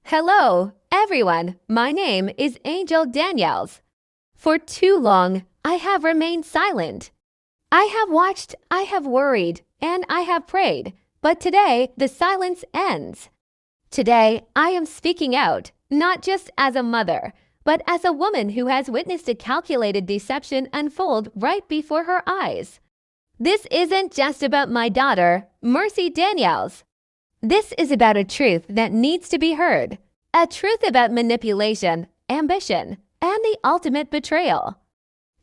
Hello, everyone. My name is Angel Daniels. For too long, I have remained silent. I have watched, I have worried, and I have prayed, but today the silence ends. Today, I am speaking out, not just as a mother, but as a woman who has witnessed a calculated deception unfold right before her eyes. This isn't just about my daughter, Mercy Daniels. This is about a truth that needs to be heard. A truth about manipulation, ambition, and the ultimate betrayal.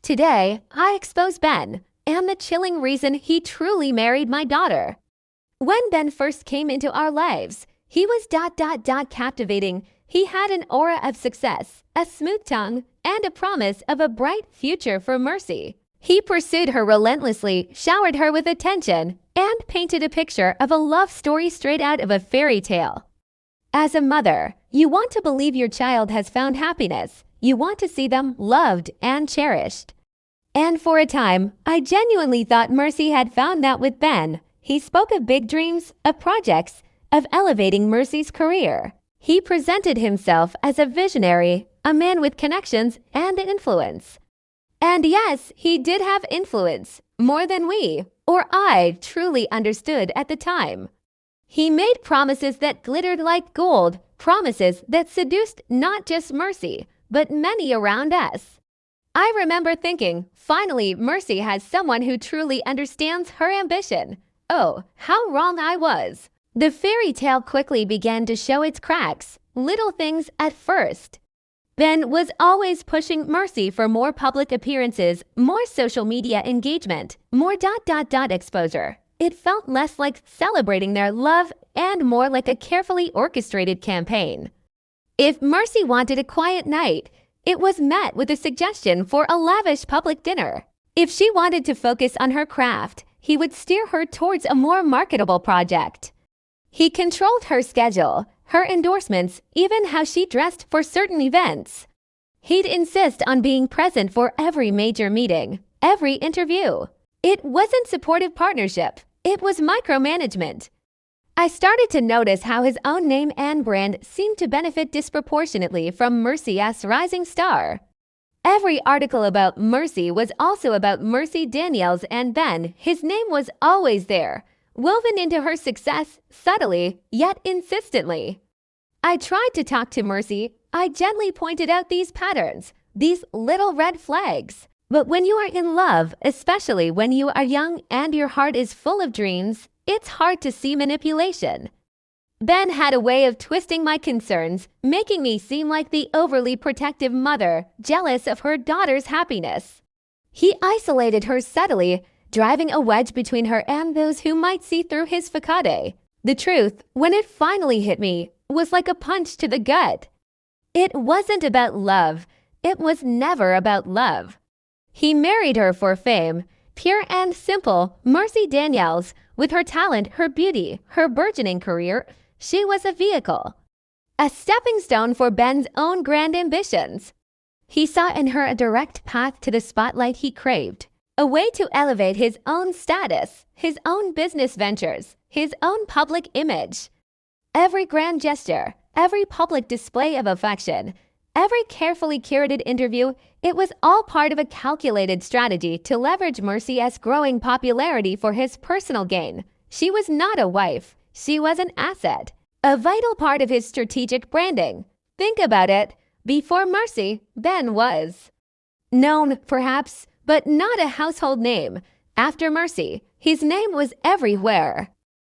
Today, I expose Ben and the chilling reason he truly married my daughter. When Ben first came into our lives, he was captivating. He had an aura of success, a smooth tongue, and a promise of a bright future for Mercy. He pursued her relentlessly, showered her with attention, and painted a picture of a love story straight out of a fairy tale. As a mother, you want to believe your child has found happiness. You want to see them loved and cherished. And for a time, I genuinely thought Mercy had found that with Ben. He spoke of big dreams, of projects, of elevating Mercy's career. He presented himself as a visionary, a man with connections and influence. And yes, he did have influence, more than we, or I, truly understood at the time. He made promises that glittered like gold, promises that seduced not just Mercy, but many around us. I remember thinking, finally, Mercy has someone who truly understands her ambition. Oh, how wrong I was. The fairy tale quickly began to show its cracks, little things at first. Ben was always pushing Mercy for more public appearances, more social media engagement, more exposure. It felt less like celebrating their love and more like a carefully orchestrated campaign. If Mercy wanted a quiet night, it was met with a suggestion for a lavish public dinner. If she wanted to focus on her craft, he would steer her towards a more marketable project. He controlled her schedule, her endorsements, even how she dressed for certain events. He'd insist on being present for every major meeting, every interview. It wasn't supportive partnership. It was micromanagement. I started to notice how his own name and brand seemed to benefit disproportionately from Mercy's rising star. Every article about Mercy was also about Mercy Daniels and Ben. His name was always there, woven into her success subtly, yet insistently. I tried to talk to Mercy. I gently pointed out these patterns, these little red flags. But when you are in love, especially when you are young and your heart is full of dreams, it's hard to see manipulation. Ben had a way of twisting my concerns, making me seem like the overly protective mother, jealous of her daughter's happiness. He isolated her subtly, driving a wedge between her and those who might see through his facade. The truth, when it finally hit me, was like a punch to the gut. It wasn't about love. It was never about love. He married her for fame, pure and simple. Mercy Daniels, with her talent, her beauty, her burgeoning career, she was a vehicle. A stepping stone for Ben's own grand ambitions. He saw in her a direct path to the spotlight he craved. A way to elevate his own status, his own business ventures, his own public image. Every grand gesture, every public display of affection, every carefully curated interview, it was all part of a calculated strategy to leverage Mercy's growing popularity for his personal gain. She was not a wife. She was an asset, a vital part of his strategic branding. Think about it. Before Mercy, Ben was known, perhaps, but not a household name. After Mercy, his name was everywhere.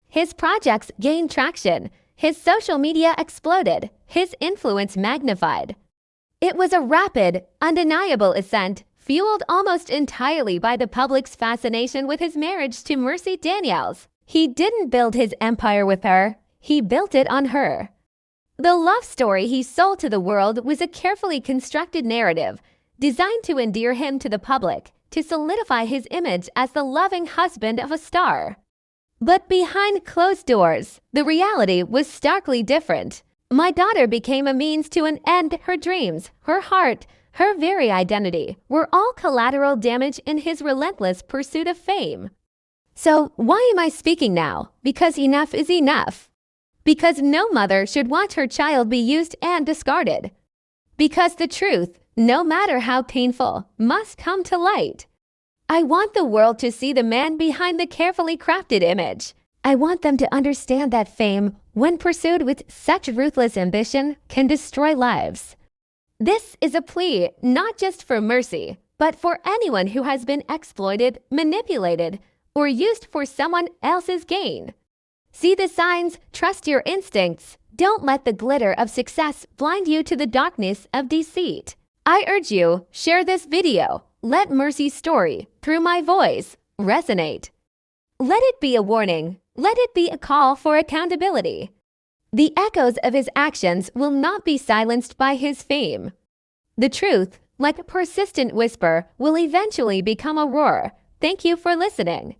His projects gained traction. His social media exploded. His influence magnified. It was a rapid, undeniable ascent, fueled almost entirely by the public's fascination with his marriage to Mercy Daniels. He didn't build his empire with her. He built it on her. The love story he sold to the world was a carefully constructed narrative, designed to endear him to the public, to solidify his image as the loving husband of a star. But behind closed doors, the reality was starkly different. My daughter became a means to an end. Her dreams, her heart, her very identity were all collateral damage in his relentless pursuit of fame. So why am I speaking now? Because enough is enough. Because no mother should want her child be used and discarded. Because the truth, no matter how painful, must come to light. I want the world to see the man behind the carefully crafted image. I want them to understand that fame, when pursued with such ruthless ambition, can destroy lives. This is a plea not just for mercy, but for anyone who has been exploited, manipulated, or used for someone else's gain. See the signs, trust your instincts. Don't let the glitter of success blind you to the darkness of deceit. I urge you, share this video. Let Mercy's story, through my voice, resonate. Let it be a warning. Let it be a call for accountability. The echoes of his actions will not be silenced by his fame. The truth, like a persistent whisper, will eventually become a roar. Thank you for listening.